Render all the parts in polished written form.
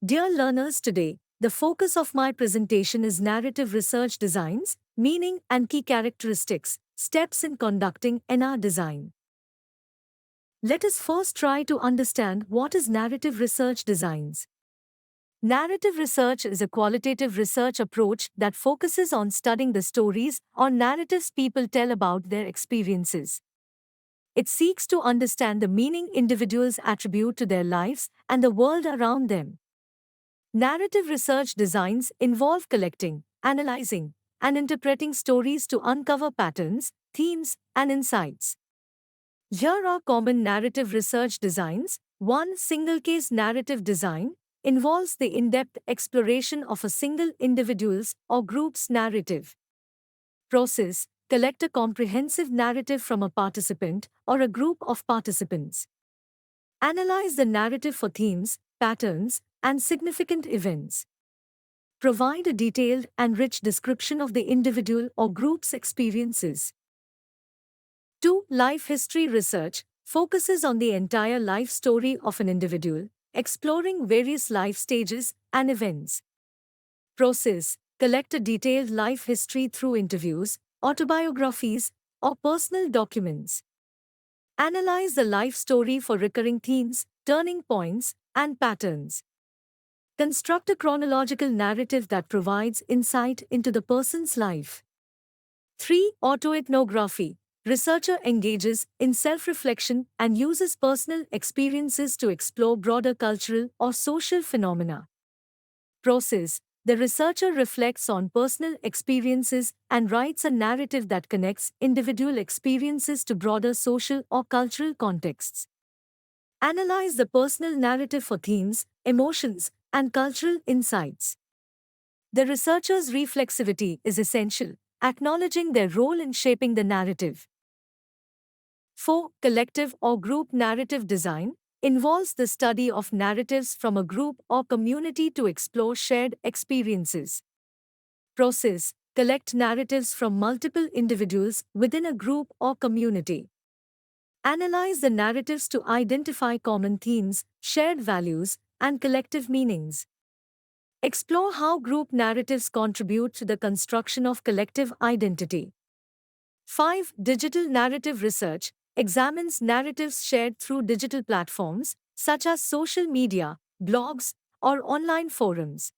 Dear learners, today, the focus of my presentation is narrative research designs, meaning and key characteristics, steps in conducting NR design. Let us first try to understand what is narrative research designs. Narrative research is a qualitative research approach that focuses on studying the stories or narratives people tell about their experiences. It seeks to understand the meaning individuals attribute to their lives and the world around them. Narrative research designs involve collecting, analyzing, and interpreting stories to uncover patterns, themes, and insights. Here are common narrative research designs. 1. Single case narrative design involves the in-depth exploration of a single individual's or group's narrative. Process: collect a comprehensive narrative from a participant or a group of participants. Analyze the narrative for themes, patterns, and significant events. Provide a detailed and rich description of the individual or group's experiences. 2. Life history research focuses on the entire life story of an individual, exploring various life stages and events. Process: collect a detailed life history through interviews, autobiographies, or personal documents. Analyze the life story for recurring themes, turning points, and patterns. Construct a chronological narrative that provides insight into the person's life. 3. Autoethnography. Researcher engages in self-reflection and uses personal experiences to explore broader cultural or social phenomena. Process: the researcher reflects on personal experiences and writes a narrative that connects individual experiences to broader social or cultural contexts. Analyze the personal narrative for themes, emotions, and cultural insights. The researcher's reflexivity is essential, acknowledging their role in shaping the narrative. 4. Collective or group narrative design involves the study of narratives from a group or community to explore shared experiences. Process: collect narratives from multiple individuals within a group or community. Analyze the narratives to identify common themes, shared values, and collective meanings. Explore how group narratives contribute to the construction of collective identity. 5. Digital narrative research examines narratives shared through digital platforms, such as social media, blogs, or online forums.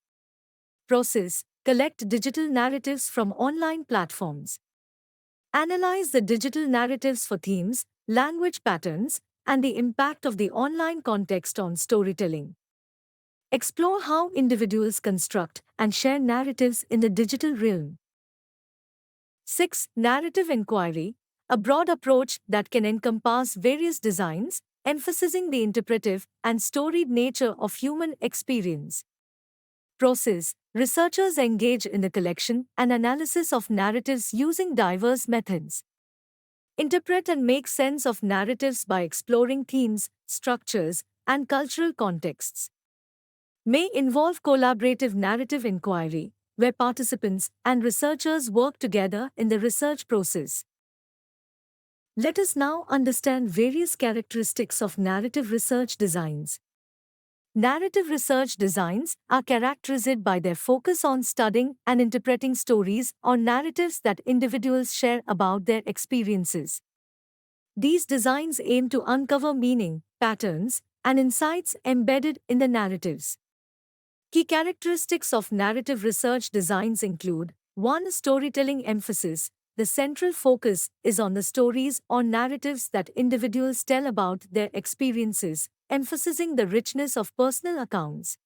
Process: collect digital narratives from online platforms. Analyze the digital narratives for themes, language patterns, and the impact of the online context on storytelling. Explore how individuals construct and share narratives in the digital realm. 6. Narrative inquiry, a broad approach that can encompass various designs, emphasizing the interpretive and storied nature of human experience. Process: researchers engage in the collection and analysis of narratives using diverse methods. Interpret and make sense of narratives by exploring themes, structures, and cultural contexts. May involve collaborative narrative inquiry, where participants and researchers work together in the research process. Let us now understand various characteristics of narrative research designs. Narrative research designs are characterized by their focus on studying and interpreting stories or narratives that individuals share about their experiences. These designs aim to uncover meaning, patterns, and insights embedded in the narratives. Key characteristics of narrative research designs include: 1. Storytelling emphasis. The central focus is on the stories or narratives that individuals tell about their experiences, emphasizing the richness of personal accounts.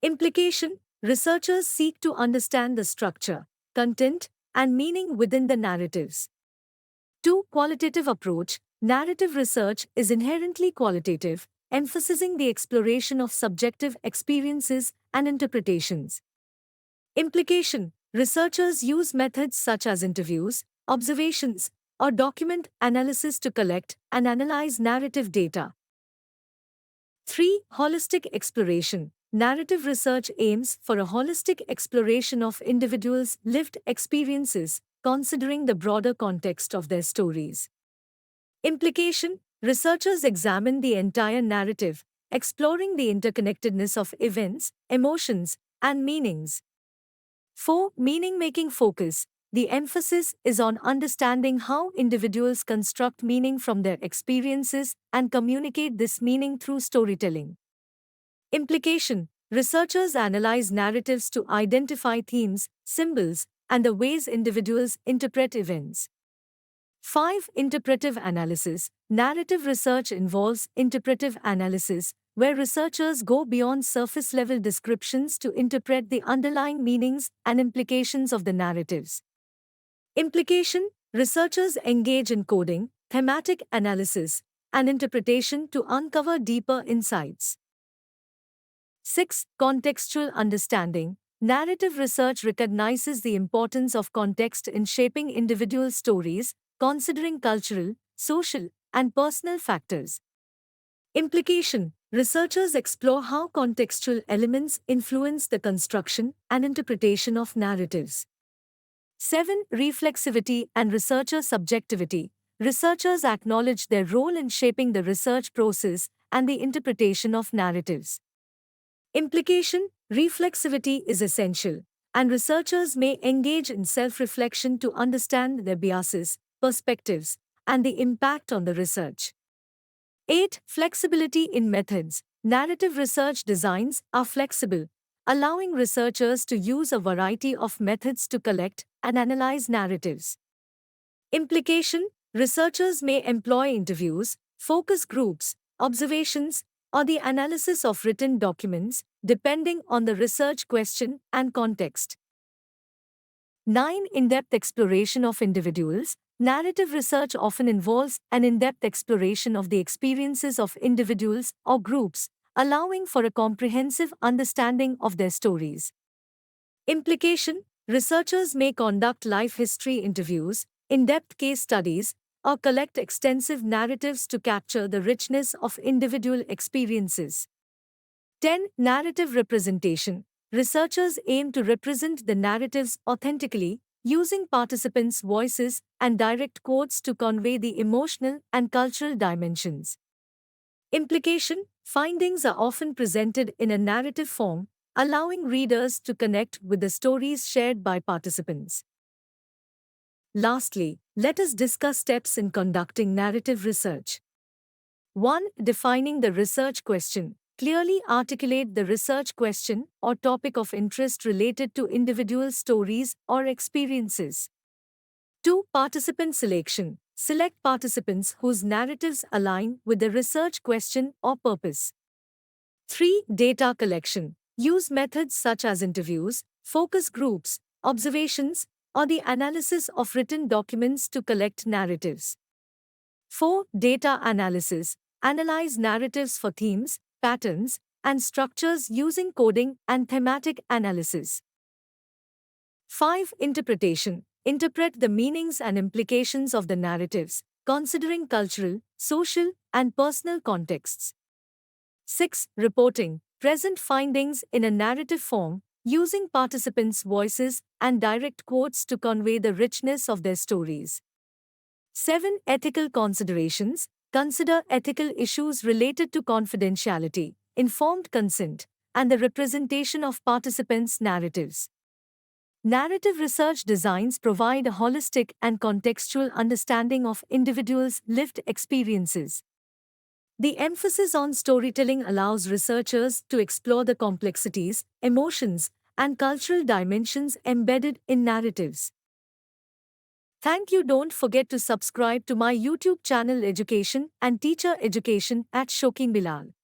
Implication. Researchers seek to understand the structure, content, and meaning within the narratives. 2. Qualitative approach. Narrative research is inherently qualitative, emphasizing the exploration of subjective experiences and interpretations. Implication. Researchers use methods such as interviews, observations, or document analysis to collect and analyze narrative data. 3. Holistic exploration. Narrative research aims for a holistic exploration of individuals' lived experiences, considering the broader context of their stories. Implication. Researchers examine the entire narrative, exploring the interconnectedness of events, emotions, and meanings. 4. Meaning-making focus. The emphasis is on understanding how individuals construct meaning from their experiences and communicate this meaning through storytelling. Implication. Researchers analyze narratives to identify themes, symbols, and the ways individuals interpret events. 5. Interpretive analysis. Narrative research involves interpretive analysis, where researchers go beyond surface level descriptions to interpret the underlying meanings and implications of the narratives. Implication. Researchers engage in coding, thematic analysis, and interpretation to uncover deeper insights. 6. Contextual understanding. Narrative research recognizes the importance of context in shaping individual stories, considering cultural, social, and personal factors. Implication. Researchers explore how contextual elements influence the construction and interpretation of narratives. 7. Reflexivity and researcher subjectivity. Researchers acknowledge their role in shaping the research process and the interpretation of narratives. Implication. Reflexivity is essential, and researchers may engage in self-reflection to understand their biases, perspectives, and the impact on the research. 8. Flexibility in methods. Narrative research designs are flexible, allowing researchers to use a variety of methods to collect and analyze narratives. Implication. Researchers may employ interviews, focus groups, observations, or the analysis of written documents, depending on the research question and context. 9. In-depth exploration of individuals. Narrative research often involves an in-depth exploration of the experiences of individuals or groups, allowing for a comprehensive understanding of their stories. Implication. Researchers may conduct life history interviews, in-depth case studies, or collect extensive narratives to capture the richness of individual experiences. 10. Narrative representation. Researchers aim to represent the narratives authentically, using participants' voices and direct quotes to convey the emotional and cultural dimensions. Implication. Findings are often presented in a narrative form, allowing readers to connect with the stories shared by participants. Lastly, let us discuss steps in conducting narrative research. 1. Defining the research question. Clearly articulate the research question or topic of interest related to individual stories or experiences. 2. Participant selection. Select participants whose narratives align with the research question or purpose. 3. Data collection. Use methods such as interviews, focus groups, observations, or the analysis of written documents to collect narratives. 4. Data analysis. Analyze narratives for themes, patterns, and structures using coding and thematic analysis. 5. Interpretation. Interpret the meanings and implications of the narratives, considering cultural, social, and personal contexts. 6. Reporting. Present findings in a narrative form, using participants' voices and direct quotes to convey the richness of their stories. 7. Ethical considerations. Consider ethical issues related to confidentiality, informed consent, and the representation of participants' narratives. Narrative research designs provide a holistic and contextual understanding of individuals' lived experiences. The emphasis on storytelling allows researchers to explore the complexities, emotions, and cultural dimensions embedded in narratives. Thank you. Don't forget to subscribe to my YouTube channel Education and Teacher Education at Shokin Bilal.